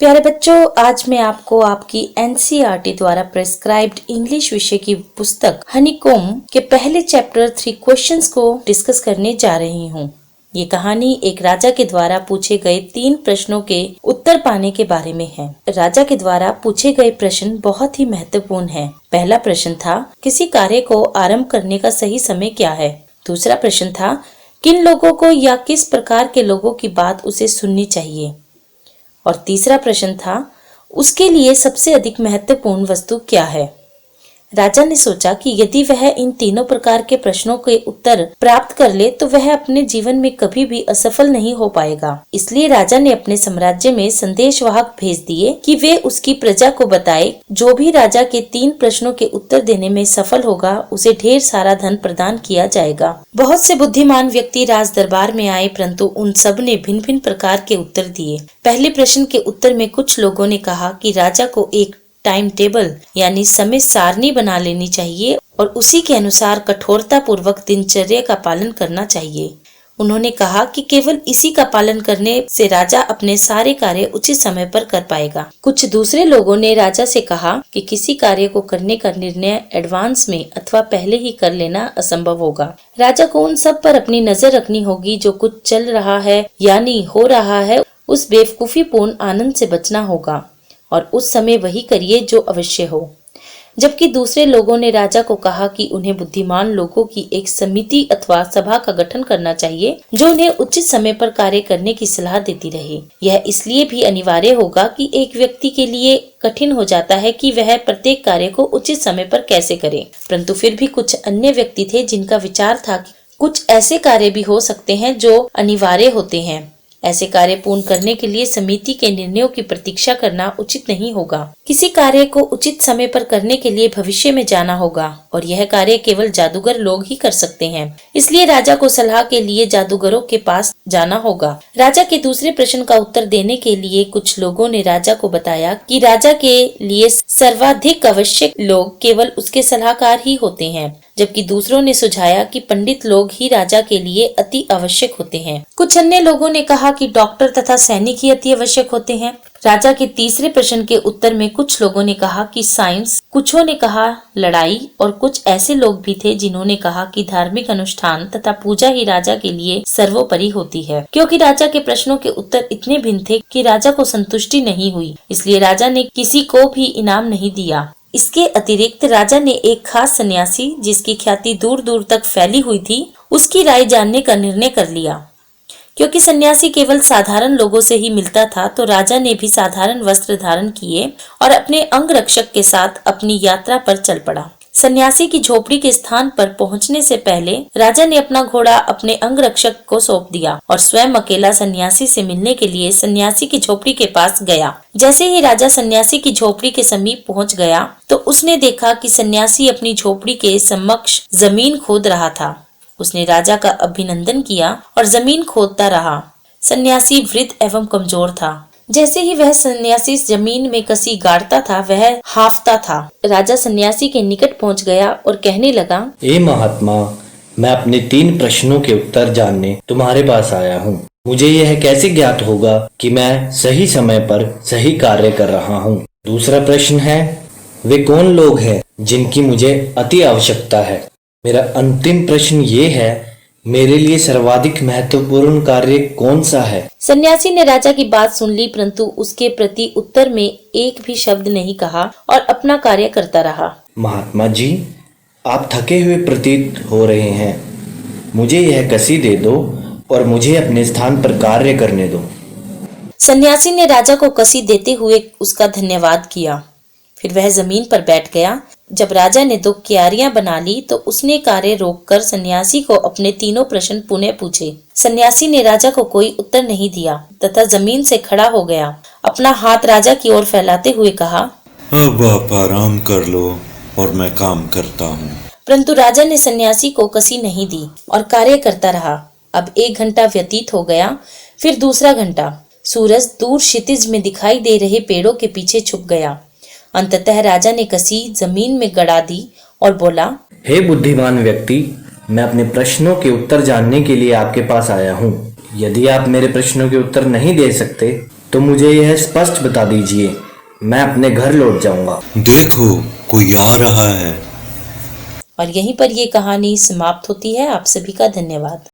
प्यारे बच्चों, आज मैं आपको आपकी एनसीईआरटी द्वारा प्रेस्क्राइब्ड इंग्लिश विषय की पुस्तक हनीकॉम्ब के पहले चैप्टर 3 क्वेश्चंस को डिस्कस करने जा रही हूँ। ये कहानी एक राजा के द्वारा पूछे गए 3 प्रश्नों के उत्तर पाने के बारे में है। राजा के द्वारा पूछे गए प्रश्न बहुत ही महत्वपूर्ण है। पहला प्रश्न था, किसी कार्य को आरंभ करने का सही समय क्या है। दूसरा प्रश्न था, किन लोगों को या किस प्रकार के लोगों की बात उसे सुननी चाहिए। और तीसरा प्रश्न था, उसके लिए सबसे अधिक महत्वपूर्ण वस्तु क्या है। राजा ने सोचा कि यदि वह इन तीनों प्रकार के प्रश्नों के उत्तर प्राप्त कर ले तो वह अपने जीवन में कभी भी असफल नहीं हो पाएगा। इसलिए राजा ने अपने साम्राज्य में संदेशवाहक भेज दिए कि वे उसकी प्रजा को बताए, जो भी राजा के 3 प्रश्नों के उत्तर देने में सफल होगा उसे ढेर सारा धन प्रदान किया जाएगा। बहुत से बुद्धिमान व्यक्ति राज दरबार में आए, परंतु उन सब ने भिन्न भिन्न प्रकार के उत्तर दिए। पहले प्रश्न के उत्तर में कुछ लोगों ने कहा कि राजा को एक टाइम टेबल यानी समय सारणी बना लेनी चाहिए और उसी के अनुसार कठोरता पूर्वक दिनचर्या का पालन करना चाहिए। उन्होंने कहा कि केवल इसी का पालन करने से राजा अपने सारे कार्य उचित समय पर कर पाएगा। कुछ दूसरे लोगों ने राजा से कहा कि किसी कार्य को करने का निर्णय एडवांस में अथवा पहले ही कर लेना असंभव होगा। राजा को उन सब पर अपनी नजर रखनी होगी जो कुछ चल रहा है यानी हो रहा है, उस बेवकूफीपूर्ण आनंद से बचना होगा और उस समय वही करिए जो अवश्य हो। जबकि दूसरे लोगों ने राजा को कहा कि उन्हें बुद्धिमान लोगों की एक समिति अथवा सभा का गठन करना चाहिए जो उन्हें उचित समय पर कार्य करने की सलाह देती रहे। यह इसलिए भी अनिवार्य होगा कि एक व्यक्ति के लिए कठिन हो जाता है कि वह प्रत्येक कार्य को उचित समय पर कैसे करे, परंतु फिर भी कुछ अन्य व्यक्ति थे जिनका विचार था कि कुछ ऐसे कार्य भी हो सकते हैं जो अनिवार्य होते हैं। ऐसे कार्य पूर्ण करने के लिए समिति के निर्णयों की प्रतीक्षा करना उचित नहीं होगा। किसी कार्य को उचित समय पर करने के लिए भविष्य में जाना होगा और यह कार्य केवल जादूगर लोग ही कर सकते हैं। इसलिए राजा को सलाह के लिए जादूगरों के पास जाना होगा। राजा के दूसरे प्रश्न का उत्तर देने के लिए कुछ लोगों ने राजा को बताया कि राजा के लिए सर्वाधिक आवश्यक लोग केवल उसके सलाहकार ही होते हैं, जबकि दूसरों ने सुझाया कि पंडित लोग ही राजा के लिए अति आवश्यक होते हैं। कुछ अन्य लोगों ने कहा कि डॉक्टर तथा सैनिक ही अति आवश्यक होते हैं। राजा के तीसरे प्रश्न के उत्तर में कुछ लोगों ने कहा कि साइंस, कुछों ने कहा लड़ाई और कुछ ऐसे लोग भी थे जिन्होंने कहा कि धार्मिक अनुष्ठान तथा पूजा ही राजा के लिए सर्वोपरि होती है। क्योंकि राजा के प्रश्नों के उत्तर इतने भिन्न थे कि राजा को संतुष्टि नहीं हुई, इसलिए राजा ने किसी को भी इनाम नहीं दिया। इसके अतिरिक्त राजा ने एक खास सन्यासी जिसकी ख्याति दूर दूर तक फैली हुई थी, उसकी राय जानने का निर्णय कर लिया। क्योंकि सन्यासी केवल साधारण लोगों से ही मिलता था, तो राजा ने भी साधारण वस्त्र धारण किए और अपने अंगरक्षक के साथ अपनी यात्रा पर चल पड़ा। सन्यासी की झोपड़ी के स्थान पर पहुंचने से पहले राजा ने अपना घोड़ा अपने अंगरक्षक को सौंप दिया और स्वयं अकेला सन्यासी से मिलने के लिए सन्यासी की झोपड़ी के पास गया। जैसे ही राजा सन्यासी की झोपड़ी के समीप पहुंच गया तो उसने देखा कि सन्यासी अपनी झोपड़ी के समक्ष जमीन खोद रहा था। उसने राजा का अभिनंदन किया और जमीन खोदता रहा। सन्यासी वृद्ध एवं कमजोर था। जैसे ही वह सन्यासी जमीन में कसी गाड़ता था, वह हाफता था। राजा सन्यासी के निकट पहुंच गया और कहने लगा, ए महात्मा, मैं अपने 3 प्रश्नों के उत्तर जानने तुम्हारे पास आया हूँ। मुझे यह कैसे ज्ञात होगा कि मैं सही समय पर सही कार्य कर रहा हूँ। दूसरा प्रश्न है, वे कौन लोग हैं जिनकी मुझे अति आवश्यकता है। मेरा अंतिम प्रश्न ये है, मेरे लिए सर्वाधिक महत्वपूर्ण कार्य कौन सा है। सन्यासी ने राजा की बात सुन ली, परंतु उसके प्रति उत्तर में एक भी शब्द नहीं कहा और अपना कार्य करता रहा। महात्मा जी, आप थके हुए प्रतीत हो रहे हैं। मुझे यह कसी दे दो और मुझे अपने स्थान पर कार्य करने दो। सन्यासी ने राजा को कसी देते हुए उसका धन्यवाद किया। फिर वह जमीन पर बैठ गया। जब राजा ने 2 क्यारियां बना ली तो उसने कार्य रोककर सन्यासी को अपने 3 प्रश्न पुनः पूछे। सन्यासी ने राजा को कोई उत्तर नहीं दिया तथा जमीन से खड़ा हो गया। अपना हाथ राजा की ओर फैलाते हुए कहा, अब आप आराम कर लो और मैं काम करता हूँ। परंतु राजा ने सन्यासी को कसी नहीं दी और कार्य करता रहा। अब 1 घंटा व्यतीत हो गया, फिर दूसरा घंटा। सूरज दूर क्षितिज में दिखाई दे रहे पेड़ों के पीछे छुप गया। अंततः राजा ने कसी जमीन में गड़ा दी और बोला, हे बुद्धिमान व्यक्ति, मैं अपने प्रश्नों के उत्तर जानने के लिए आपके पास आया हूँ। यदि आप मेरे प्रश्नों के उत्तर नहीं दे सकते तो मुझे यह स्पष्ट बता दीजिए, मैं अपने घर लौट जाऊंगा। देखो, कोई आ रहा है। और यहीं पर ये कहानी समाप्त होती है। आप सभी का धन्यवाद।